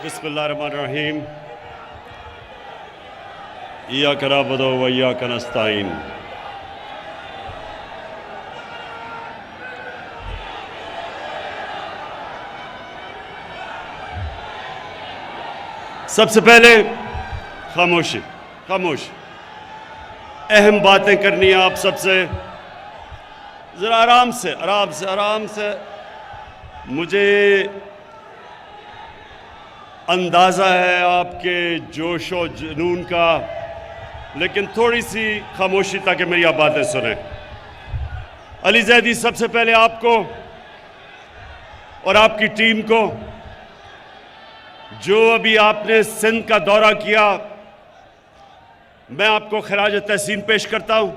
बिस्मिल्लाहिर्रहमानिर्रहीम। इय्याका नअबुदु व इय्याका नस्तईन। सबसे पहले खामोशी, खामोशी। अहम बातें करनी है आप सबसे, ज़रा आराम से, आराम से, आराम से। मुझे अंदाज़ा है आपके जोश और जुनून का, लेकिन थोड़ी सी खामोशी ताकि मेरी आप बातें सुने। अली ज़ैदी, सबसे पहले आपको और आपकी टीम को, जो अभी आपने सिंध का दौरा किया, मैं आपको खराज तहसीन पेश करता हूं।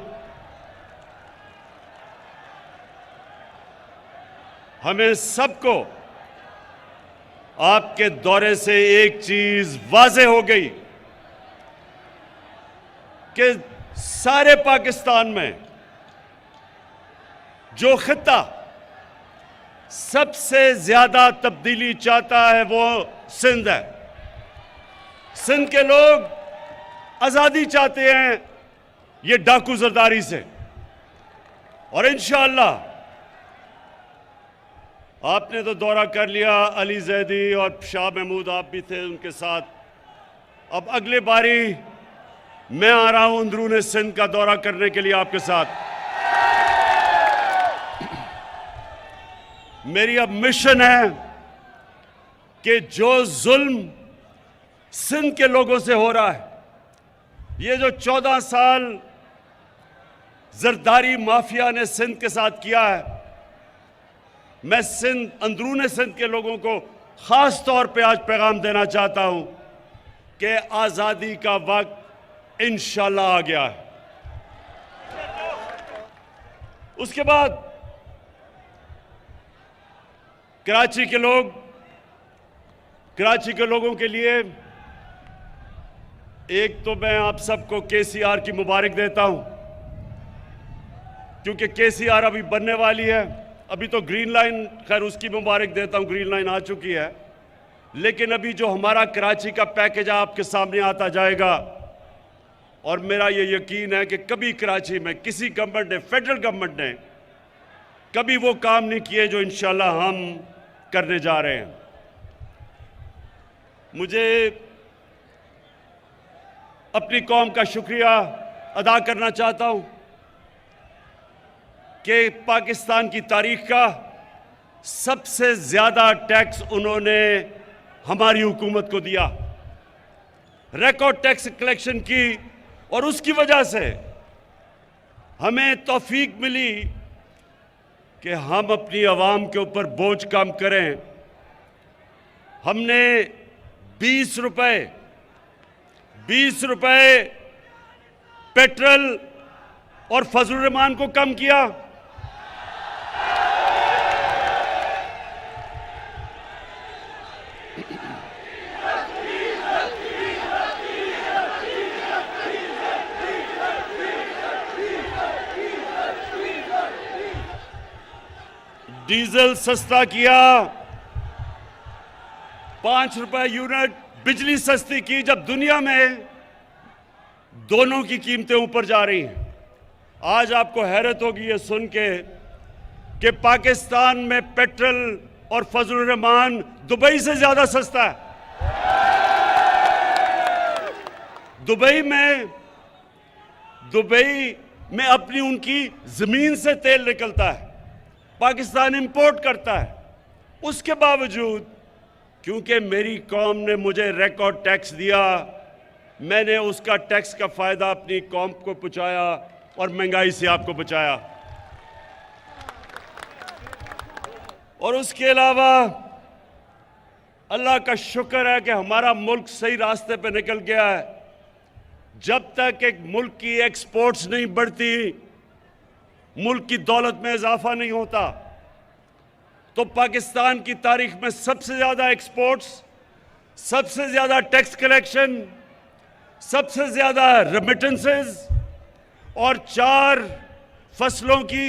हमें सबको आपके दौरे से एक चीज वाज़ेह हो गई कि सारे पाकिस्तान में जो खित्ता सबसे ज्यादा तब्दीली चाहता है वो सिंध है। सिंध के लोग आजादी चाहते हैं ये डाकू जरदारी से, और इंशाअल्लाह आपने तो दौरा कर लिया, अली ज़ैदी और शाह महमूद आप भी थे उनके साथ। अब अगले बारी मैं आ रहा हूं अंदरूनी सिंध का दौरा करने के लिए आपके साथ। मेरी अब मिशन है कि जो जुल्म सिंध के लोगों से हो रहा है, ये जो 14 साल जरदारी माफिया ने सिंध के साथ किया है, मैं सिंध, अंदरूनी सिंध के लोगों को खास तौर पे आज पैगाम देना चाहता हूं कि आज़ादी का वक्त इंशाअल्लाह आ गया है। उसके बाद कराची के लोग, कराची के लोगों के लिए एक तो मैं आप सबको KCR की मुबारक देता हूं, क्योंकि KCR अभी बनने वाली है। अभी तो ग्रीन लाइन, खैर उसकी मुबारक देता हूं, ग्रीन लाइन आ चुकी है, लेकिन अभी जो हमारा कराची का पैकेज आपके सामने आता जाएगा, और मेरा ये यकीन है कि कभी कराची में किसी गवर्नमेंट ने, फेडरल गवर्नमेंट ने कभी वो काम नहीं किए जो इंशाल्लाह हम करने जा रहे हैं। मुझे अपनी कौम का शुक्रिया अदा करना चाहता हूं कि पाकिस्तान की तारीख का सबसे ज़्यादा टैक्स उन्होंने हमारी हुकूमत को दिया, रिकॉर्ड टैक्स कलेक्शन की, और उसकी वजह से हमें तौफीक मिली कि हम अपनी आवाम के ऊपर बोझ कम करें। हमने 20 रुपए पेट्रोल और फजलुर रहमान को कम किया। डीजल सस्ता किया, 5 रुपए यूनिट बिजली सस्ती की, जब दुनिया में दोनों की कीमतें ऊपर जा रही हैं। आज आपको हैरत होगी ये सुन के कि पाकिस्तान में पेट्रोल और फजलुर रहमान दुबई से ज्यादा सस्ता है। दुबई में अपनी उनकी जमीन से तेल निकलता है, पाकिस्तान इंपोर्ट करता है। उसके बावजूद, क्योंकि मेरी कौम ने मुझे रिकॉर्ड टैक्स दिया, मैंने उसका टैक्स का फायदा अपनी कौम को पहुंचाया और महंगाई से आपको बचाया। और उसके अलावा अल्लाह का शुक्र है कि हमारा मुल्क सही रास्ते पे निकल गया है। जब तक एक मुल्क की एक्सपोर्ट्स नहीं बढ़ती, मुल्क की दौलत में इजाफा नहीं होता, तो पाकिस्तान की तारीख में सबसे ज्यादा एक्सपोर्ट्स, सबसे ज्यादा टैक्स कलेक्शन, सबसे ज्यादा रेमिटेंसेस और 4 फसलों की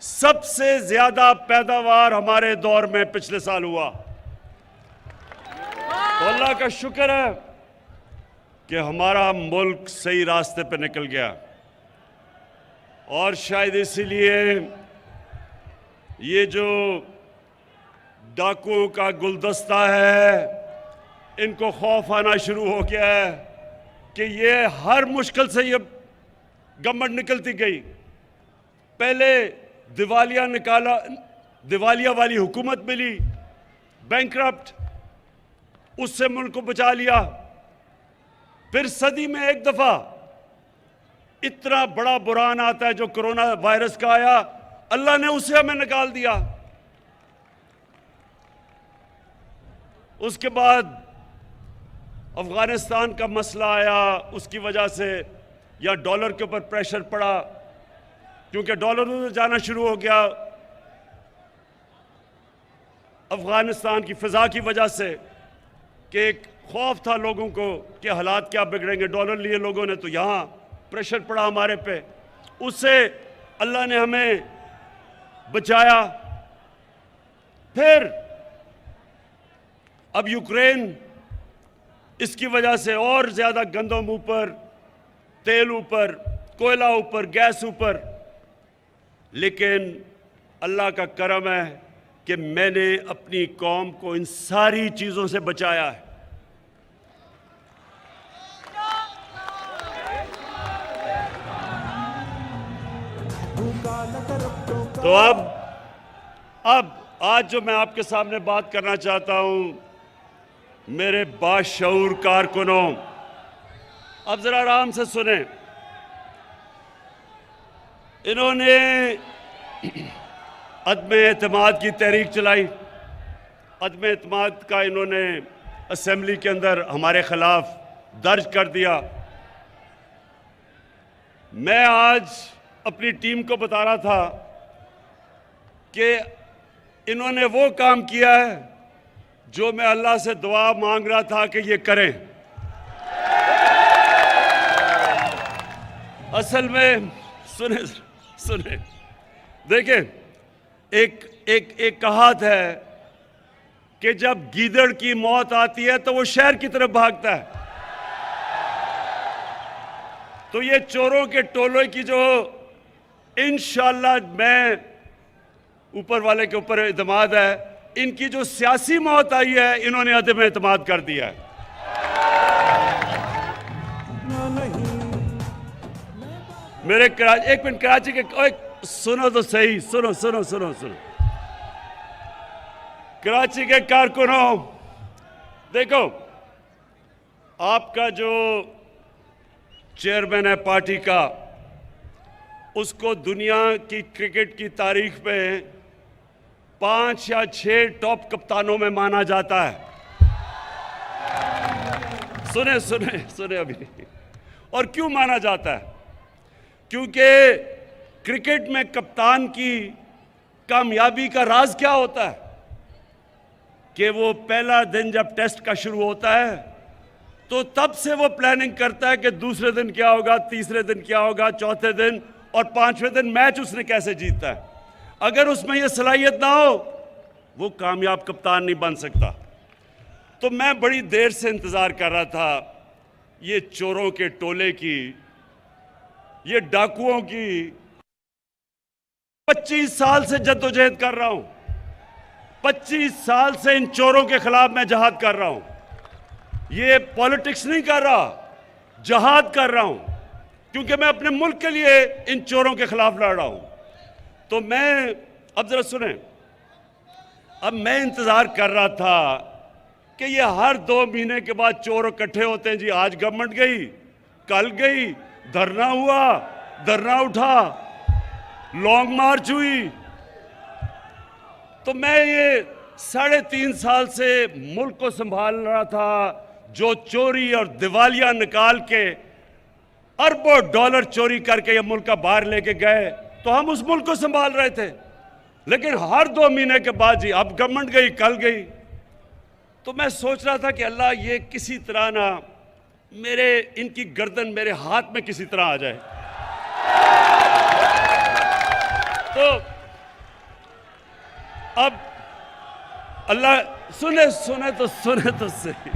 सबसे ज्यादा पैदावार हमारे दौर में पिछले साल हुआ। तो तो अल्लाह का शुक्र है कि हमारा मुल्क सही रास्ते पे निकल गया, और शायद इसीलिए ये जो डाकुओं का गुलदस्ता है, इनको खौफ आना शुरू हो गया है कि ये हर मुश्किल से ये गवर्नमेंट निकलती गई। पहले दिवालिया वाली हुकूमत मिली, बैंकरप्ट, उससे मुल्क को बचा लिया। फिर सदी में एक दफा इतना बड़ा बुरहान आता है जो कोरोना वायरस का आया, अल्लाह ने उसे हमें निकाल दिया। उसके बाद अफगानिस्तान का मसला आया, उसकी वजह से या डॉलर के ऊपर प्रेशर पड़ा, क्योंकि डॉलर उधर जाना शुरू हो गया अफगानिस्तान की फिजा की वजह से, कि एक खौफ था लोगों को कि हालात क्या बिगड़ेंगे। डॉलर लिए लोगों ने, तो यहाँ प्रेशर पड़ा हमारे पे, उससे अल्लाह ने हमें बचाया। फिर अब यूक्रेन, इसकी वजह से और ज़्यादा गंदम ऊपर, तेल ऊपर, कोयला ऊपर, गैस ऊपर। लेकिन अल्लाह का करम है कि मैंने अपनी कौम को इन सारी चीज़ों से बचाया है। तो अब आज जो मैं आपके सामने बात करना चाहता हूं, मेरे बाशऊर कारकुनों, अब जरा आराम से सुने। इन्होंने अदम एतमाद की तहरीक चलाई। अदम एतमाद का इन्होंने असेंबली के अंदर हमारे खिलाफ दर्ज कर दिया। मैं आज अपनी टीम को बता रहा था कि इन्होंने वो काम किया है जो मैं अल्लाह से दुआ मांग रहा था कि ये करें। असल में सुने देखिए, एक कहावत है कि जब गीदड़ की मौत आती है तो वो शहर की तरफ भागता है। तो ये चोरों के टोले की जो इंशाअल्लाह, मैं ऊपर वाले के ऊपर इत्मीनान है, इनकी जो सियासी मौत आई है, इन्होंने अदम एतमाद कर दिया है। मेरे एक मिनट, कराची के सुनो तो सही, सुनो। कराची के कारकुनों, देखो, आपका जो चेयरमैन है पार्टी का, उसको दुनिया की क्रिकेट की तारीख में 5 या 6 टॉप कप्तानों में माना जाता है। सुने अभी। और क्यों माना जाता है? क्योंकि क्रिकेट में कप्तान की कामयाबी का राज क्या होता है कि वो पहला दिन जब टेस्ट का शुरू होता है तो तब से वो प्लानिंग करता है कि दूसरे दिन क्या होगा, तीसरे दिन क्या होगा, चौथे दिन और 5वें दिन मैच उसने कैसे जीता है। अगर उसमें ये सलाहियत ना हो, वो कामयाब कप्तान नहीं बन सकता। तो मैं बड़ी देर से इंतज़ार कर रहा था ये चोरों के टोले की, ये डाकुओं की। 25 साल से जद्दोजहद कर रहा हूं, 25 साल से इन चोरों के खिलाफ मैं जहाद कर रहा हूं। ये पॉलिटिक्स नहीं कर रहा, जहाद कर रहा हूं, क्योंकि मैं अपने मुल्क के लिए इन चोरों के खिलाफ लड़ रहा हूं। तो मैं, अब जरा सुने, अब मैं इंतजार कर रहा था कि ये हर 2 महीने के बाद चोर इकट्ठे होते हैं जी। आज गवर्नमेंट गई, कल गई, धरना हुआ, धरना उठा, लॉन्ग मार्च हुई। तो मैं ये 3.5 साल से मुल्क को संभाल रहा था, जो चोरी और दिवालिया निकाल के अरबों डॉलर चोरी करके ये मुल्क का बाहर लेके गए, तो हम उस मुल्क को संभाल रहे थे। लेकिन हर 2 महीने के बाद जी, अब गवर्नमेंट गई, कल गई। तो मैं सोच रहा था कि अल्लाह, ये किसी तरह ना इनकी गर्दन मेरे हाथ में किसी तरह आ जाए। तो अब अल्लाह सुने तो सही।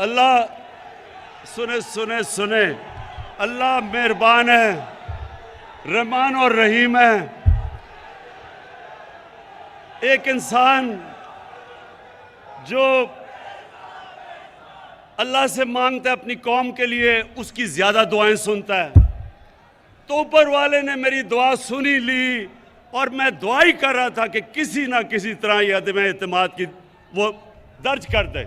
अल्लाह सुने सुने सुने, अल्लाह मेहरबान है, रहमान और रहीम है। एक इंसान जो अल्लाह से मांगता है अपनी कौम के लिए, उसकी ज्यादा दुआएं सुनता है। तो ऊपर वाले ने मेरी दुआ सुनी ली और मैं दुआ ही कर रहा था कि किसी ना किसी तरह ये अदम एतमाद की वो दर्ज कर दे।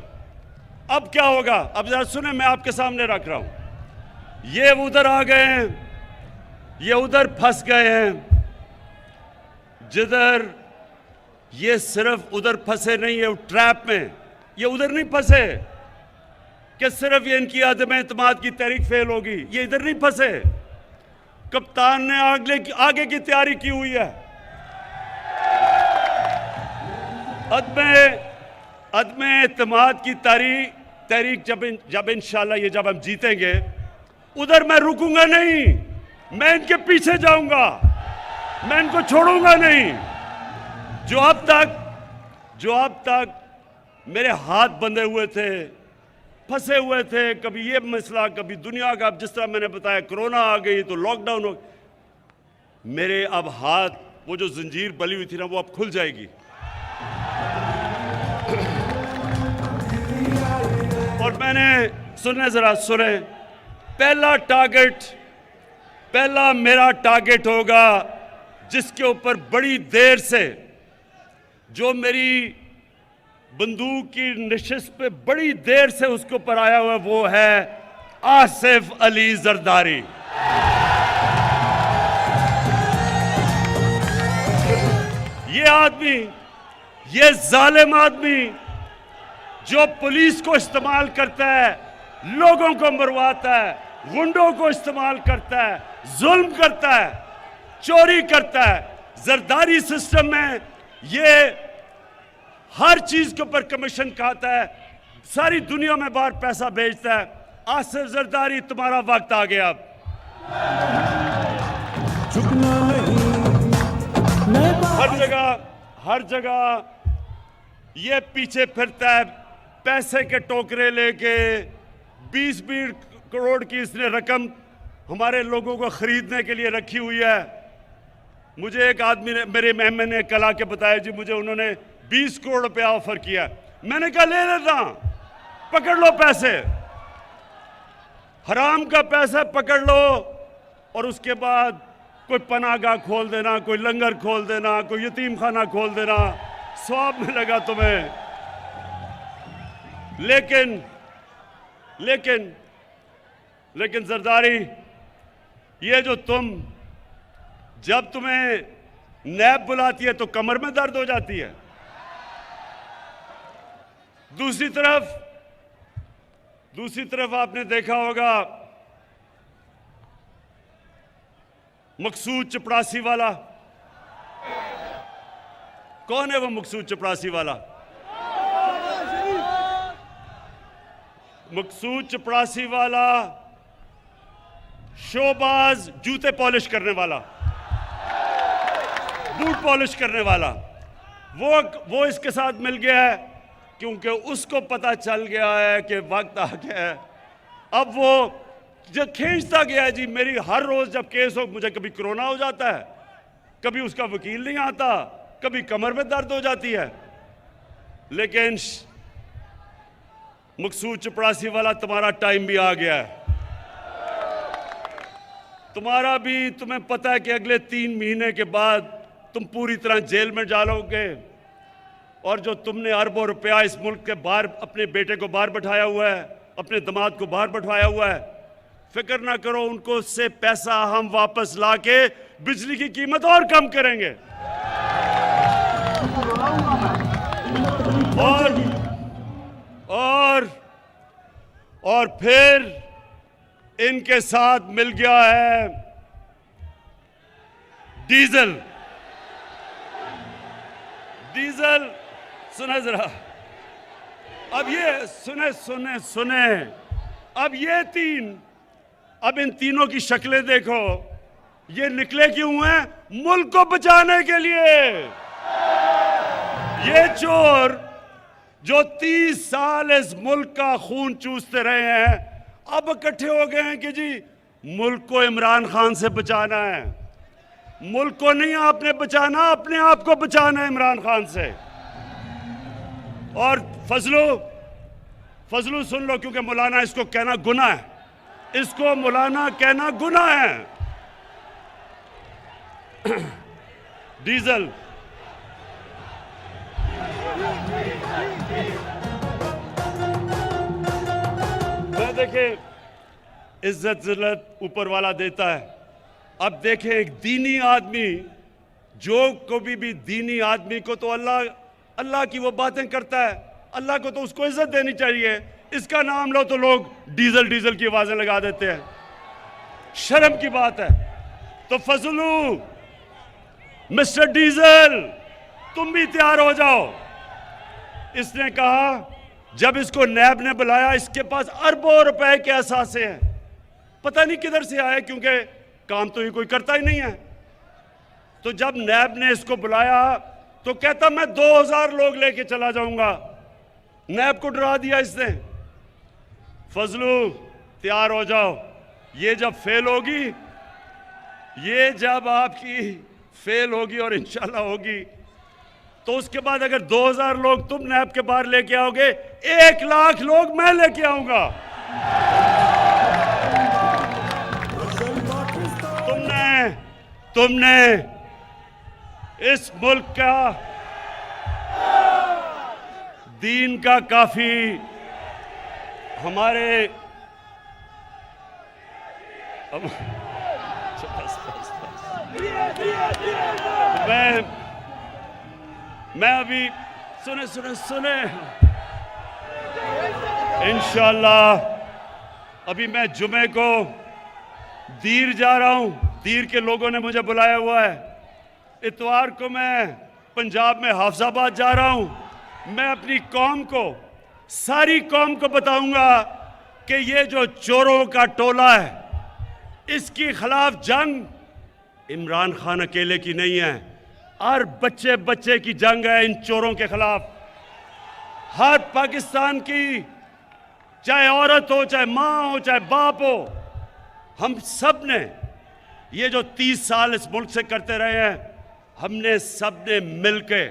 अब क्या होगा, अब जरा सुने, मैं आपके सामने रख रहा हूं। ये उधर आ गए हैं, ये उधर फंस गए हैं, जिधर ये सिर्फ उधर फंसे नहीं है ट्रैप में, ये उधर नहीं फंसे कि सिर्फ ये इनकी अदम एतमाद की तहरीक फेल होगी, ये इधर नहीं फंसे। कप्तान ने आगे की तैयारी की हुई है। अदम एतमाद की तहरीक जब इंशाल्लाह ये जब हम जीतेंगे, उधर मैं रुकूंगा नहीं, मैं इनके पीछे जाऊंगा, मैं इनको छोड़ूंगा नहीं। जो अब तक मेरे हाथ बंधे हुए थे, फंसे हुए थे, कभी ये मसला, कभी दुनिया का, अब जिस तरह मैंने बताया कोरोना आ गई तो लॉकडाउन हो, मेरे अब हाथ, वो जो जंजीर बली हुई थी ना, वो अब खुल जाएगी। और मैंने सुने, जरा सुने, पहला मेरा टारगेट होगा जिसके ऊपर बड़ी देर से, जो मेरी बंदूक की नशिस्त पे बड़ी देर से उसके ऊपर आया हुआ, वो है आसिफ अली जरदारी। ये आदमी, ये जालिम आदमी जो पुलिस को इस्तेमाल करता है, लोगों को मरवाता है, गुंडों को इस्तेमाल करता है, जुल्म करता है, चोरी करता है। जरदारी सिस्टम में ये हर चीज के ऊपर कमीशन खाता है, सारी दुनिया में बाहर पैसा भेजता है। आसिफ जरदारी, तुम्हारा वक्त आ गया। अब हर जगह ये पीछे फिरता है, पैसे के टोकरे लेके। 20-20 करोड़ की इसने रकम हमारे लोगों को खरीदने के लिए रखी हुई है। मुझे एक आदमी ने, मेरे मेहमान ने कल आके बताया, जी मुझे उन्होंने 20 करोड़ रुपया ऑफर किया। मैंने कहा ले लेता, पकड़ लो पैसे, हराम का पैसा पकड़ लो, और उसके बाद कोई पनाहगाह खोल देना, कोई लंगर खोल देना, कोई यतीम खाना खोल देना, सवाब मिलेगा तुम्हें। लेकिन जरदारी, ये जो जब तुम्हें नैब बुलाती है तो कमर में दर्द हो जाती है। दूसरी तरफ आपने देखा होगा मकसूद चपड़ासी वाला। कौन है वो मकसूद चपड़ासी वाला? मकसूद चपड़ासी वाला शोबाज, जूते पॉलिश करने वाला, बूट पॉलिश करने वाला, वो इसके साथ मिल गया है, क्योंकि उसको पता चल गया है कि वक्त आ गया है। अब वो जो खींचता गया है, जी मेरी हर रोज जब केस हो, मुझे कभी कोरोना हो जाता है, कभी उसका वकील नहीं आता, कभी कमर में दर्द हो जाती है। लेकिन मकसूद चपड़ासी वाला, तुम्हारा टाइम भी आ गया है। तुम्हें पता है कि अगले 3 महीने के बाद तुम पूरी तरह जेल में डालोगे, और जो तुमने अरबों रुपया इस मुल्क के बाहर, अपने बेटे को बाहर बैठाया हुआ है, अपने दामाद को बाहर बैठाया हुआ है, फिक्र ना करो, उनको से पैसा हम वापस लाके बिजली की कीमत और कम करेंगे। और फिर इनके साथ मिल गया है डीजल। सुने जरा, अब ये सुने, अब इन तीनों की शक्लें देखो, ये निकले क्यों हैं? मुल्क को बचाने के लिए। ये चोर जो 30 साल इस मुल्क का खून चूसते रहे हैं, अब इकट्ठे हो गए हैं कि जी मुल्क को इमरान खान से बचाना है। मुल्क को नहीं आपने बचाना, अपने आप को बचाना है इमरान खान से। और फजलू सुन लो, क्योंकि मौलाना इसको कहना गुनाह है, इसको मौलाना कहना गुनाह है। डीजल मैं देखें, इज्जत जिल्लत ऊपर वाला देता है। अब देखें, एक दीनी आदमी, जो कभी भी दीनी आदमी को तो अल्लाह की वो बातें करता है, अल्लाह को तो उसको इज्जत देनी चाहिए। इसका नाम लो तो लोग डीजल डीजल की आवाजें लगा देते हैं, शर्म की बात है। तो फजलू, मिस्टर डीजल, तुम भी तैयार हो जाओ। इसने कहा, जब इसको नैब ने बुलाया, इसके पास अरबों रुपए के असासे हैं, पता नहीं किधर से आए, क्योंकि काम तो ये कोई करता ही नहीं है। तो जब नैब ने इसको बुलाया तो कहता मैं 2000 लोग लेके चला जाऊंगा। नैब को डरा दिया इसने। फजलू, तैयार हो जाओ, ये जब फेल होगी, ये जब आपकी फेल होगी और इंशाल्लाह होगी, तो उसके बाद अगर 2000 लोग तुम नैब के बाहर लेके आओगे, 1 लाख लोग मैं लेके आऊंगा। तुमने इस मुल्क का दीन का काफी हमारे मैं अभी सुने इंशाअल्लाह अभी मैं जुमे को दीर जा रहा हूं। दीर के लोगों ने मुझे बुलाया हुआ है। इतवार को मैं पंजाब में हाफजाबाद जा रहा हूं। मैं अपनी कौम को, सारी कौम को बताऊंगा कि ये जो चोरों का टोला है, इसके खिलाफ जंग इमरान खान अकेले की नहीं है, हर बच्चे बच्चे की जंग है इन चोरों के खिलाफ। हर पाकिस्तान की, चाहे औरत हो, चाहे माँ हो, चाहे बाप हो, हम सब ने ये जो 30 साल इस मुल्क से करते रहे हैं, हमने सब ने मिलके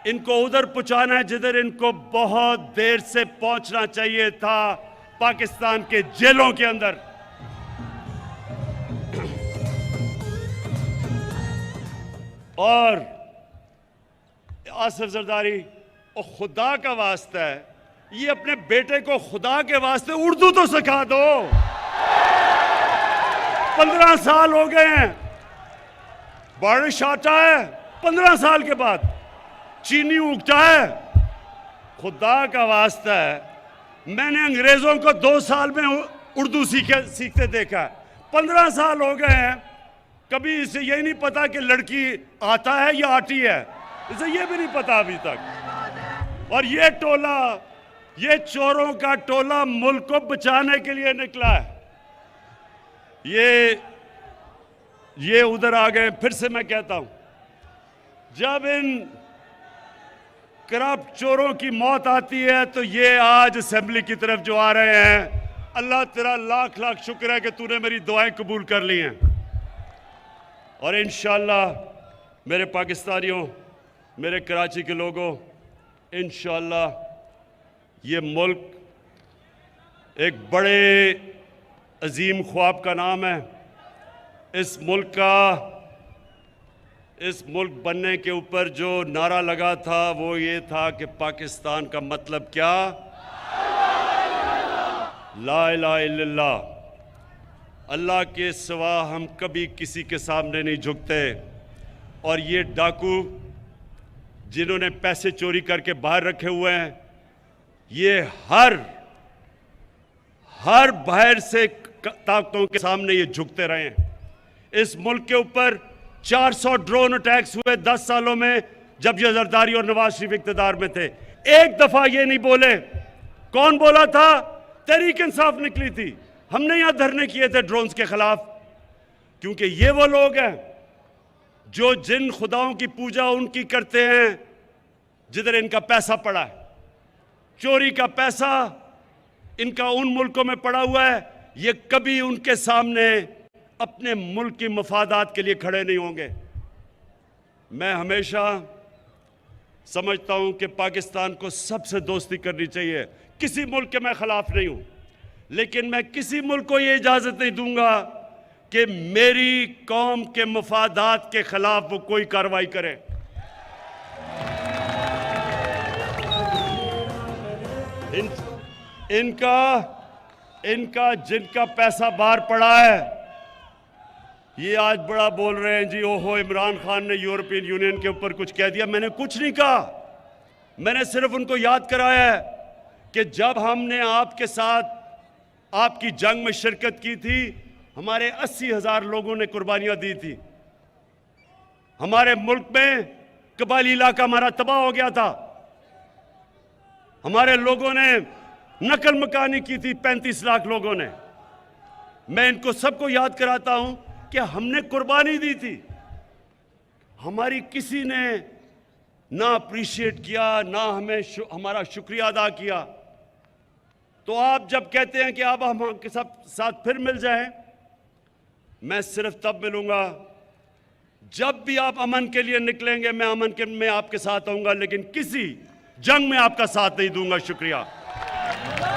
इनको उधर पहुंचाना है जिधर इनको बहुत देर से पहुंचना चाहिए था, पाकिस्तान के जेलों के अंदर। और आसिफ जरदारी, और खुदा का वास्ता है, ये अपने बेटे को खुदा के वास्ते उर्दू तो सिखा दो। 15 साल हो गए हैं, बारिश आता है 15 साल के बाद, चीनी उगता है। खुदा का वास्ता है, मैंने अंग्रेजों को 2 साल में उर्दू सीखते देखा है। 15 साल हो गए हैं, कभी इसे यही नहीं पता कि लड़की आता है या आती है, इसे ये भी नहीं पता अभी तक। और ये टोला, ये चोरों का टोला मुल्क को बचाने के लिए निकला है। ये उधर आ गए। फिर से मैं कहता हूं, जब इन करप्ट चोरों की मौत आती है तो ये आज असेंबली की तरफ जो आ रहे हैं, अल्लाह तेरा लाख लाख शुक्र है कि तूने मेरी दुआएं कबूल कर ली हैं। और इंशाअल्लाह मेरे पाकिस्तानियों, मेरे कराची के लोगों, इंशाअल्लाह ये मुल्क एक बड़े अजीम ख्वाब का नाम है। इस मुल्क बनने के ऊपर जो नारा लगा था वो ये था कि पाकिस्तान का मतलब क्या? ला इलाहा इल्लल्लाह। अल्लाह के सिवा हम कभी किसी के सामने नहीं झुकते। और ये डाकू जिन्होंने पैसे चोरी करके बाहर रखे हुए हैं, ये हर बाहर से ताकतों के सामने ये झुकते रहे हैं। इस मुल्क के ऊपर 400 ड्रोन अटैक्स हुए 10 सालों में, जब ये जरदारी और नवाज शरीफ इख्तियार में थे। एक दफा ये नहीं बोले। कौन बोला था? तहरीक इंसाफ निकली थी। हमने यहां धरने किए थे ड्रोन्स के खिलाफ, क्योंकि ये वो लोग हैं जो जिन खुदाओं की पूजा उनकी करते हैं, जिधर इनका पैसा पड़ा है। चोरी का पैसा इनका उन मुल्कों में पड़ा हुआ है, ये कभी उनके सामने अपने मुल्क की मफादात के लिए खड़े नहीं होंगे। मैं हमेशा समझता हूं कि पाकिस्तान को सबसे दोस्ती करनी चाहिए। किसी मुल्क के मैं खिलाफ नहीं हूं, लेकिन मैं किसी मुल्क को ये इजाजत नहीं दूंगा कि मेरी कौम के मफादात के खिलाफ वो कोई कार्रवाई करे। इनका जिनका पैसा बाहर पड़ा है, ये आज बड़ा बोल रहे हैं जी, ओहो इमरान खान ने यूरोपियन यूनियन के ऊपर कुछ कह दिया। मैंने कुछ नहीं कहा, मैंने सिर्फ उनको याद कराया है कि जब हमने आपके साथ आपकी जंग में शिरकत की थी, हमारे 80,000 लोगों ने कुर्बानियां दी थी। हमारे मुल्क में कबायली इलाका हमारा तबाह हो गया था। हमारे लोगों ने नकल मकानी की थी, 35 लाख लोगों ने। मैं इनको सबको याद कराता हूं कि हमने कुर्बानी दी थी। हमारी किसी ने ना अप्रिशिएट किया, ना हमें हमारा शुक्रिया अदा किया। तो आप जब कहते हैं कि आप हम आपके साथ फिर मिल जाएं, मैं सिर्फ तब मिलूंगा जब भी आप अमन के लिए निकलेंगे। मैं अमन के में आपके साथ आऊंगा, लेकिन किसी जंग में आपका साथ नहीं दूंगा। शुक्रिया।